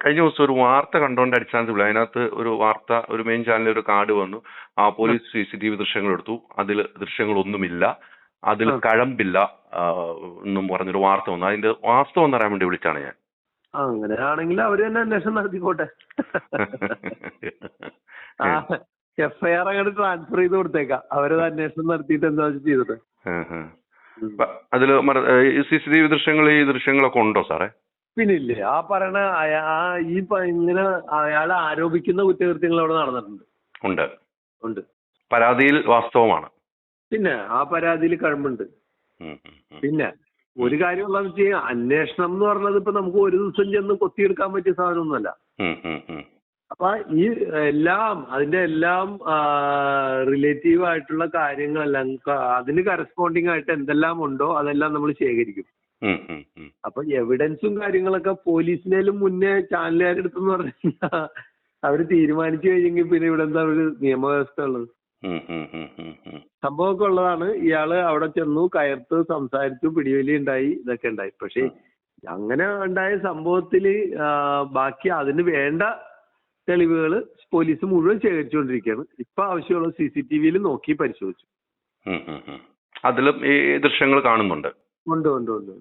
കഴിഞ്ഞ ദിവസം ഒരു വാർത്ത കണ്ടുകൊണ്ട് അടിസ്ഥാനത്തിൽ അതിനകത്ത് ഒരു വാർത്ത, ഒരു മെയിൻ ചാനലിൽ ഒരു കാർഡ് വന്നു. ആ പോലീസ് CCTV ദൃശ്യങ്ങൾ എടുത്തു, അതിൽ ദൃശ്യങ്ങളൊന്നുമില്ല, അതിൽ കഴമ്പില്ല എന്നും പറഞ്ഞൊരു വാർത്ത വന്നു. അതിന്റെ വാസ്തവം എന്നറിയാൻ വേണ്ടി വിളിച്ചാണ് ഞാൻ. അങ്ങനെയാണെങ്കിൽ അവര് തന്നെ അന്വേഷണം നടത്തിക്കോട്ടെ. FIR അങ്ങോട്ട് ട്രാൻസ്ഫർ ചെയ്ത് കൊടുത്തേക്കാം. അവരത് അന്വേഷണം നടത്തിയിട്ട് എന്താ ചെയ്തത്. അതില് CCTV ദൃശ്യങ്ങൾ, ഈ ദൃശ്യങ്ങളൊക്കെ ഉണ്ടോ സാറേ? പിന്നില്ലേ, ആ പറയണ ഇങ്ങനെ അയാൾ ആരോപിക്കുന്ന കുറ്റകൃത്യങ്ങൾ അവിടെ നടന്നിട്ടുണ്ട്. ഉണ്ട്. പരാതിയിൽ വാസ്തവമാണ്. പിന്നെ ആ പരാതിയിൽ കഴമ്പുണ്ട്. പിന്നെ ഒരു കാര്യം ഉള്ളതെന്ന് വെച്ച് കഴിഞ്ഞാൽ അന്വേഷണം എന്ന് പറഞ്ഞത് ഇപ്പൊ നമുക്ക് ഒരു ദിവസം ചെന്ന് കൊത്തിയെടുക്കാൻ പറ്റിയ സാധനമൊന്നുമല്ല. അപ്പൊ ഈ അതിന്റെ എല്ലാം റിലേറ്റീവ് ആയിട്ടുള്ള കാര്യങ്ങളെല്ലാം അതിന് കറസ്പോണ്ടിങ് ആയിട്ട് എന്തെല്ലാം ഉണ്ടോ അതെല്ലാം നമ്മൾ ശേഖരിക്കും. അപ്പൊ എവിഡൻസും കാര്യങ്ങളൊക്കെ പോലീസിനേലും മുന്നേ ചാനലുകാരെടുത്തെന്ന് പറഞ്ഞു കഴിഞ്ഞാൽ അവര് തീരുമാനിച്ചു കഴിഞ്ഞെങ്കിൽ പിന്നെ ഇവിടെ എന്താ ഒരു നിയമവ്യവസ്ഥ ഉള്ളത്? സംഭവമൊക്കെ ഉള്ളതാണ്. ഇയാള് അവിടെ ചെന്നു, കയർത്ത്, സംസാരിച്ചു, പിടിവലി ഉണ്ടായി, ഇതൊക്കെ ഉണ്ടായി. പക്ഷെ അങ്ങനെ ഉണ്ടായ സംഭവത്തില് ബാക്കി അതിന് വേണ്ട തെളിവുകള് പോലീസ് മുഴുവൻ ശേഖരിച്ചുകൊണ്ടിരിക്കുകയാണ്. ഇപ്പൊ ആവശ്യമുള്ള CCTV നോക്കി പരിശോധിച്ചു. അതിലും ഈ ദൃശ്യങ്ങൾ കാണുന്നുണ്ട്. ഉണ്ട്.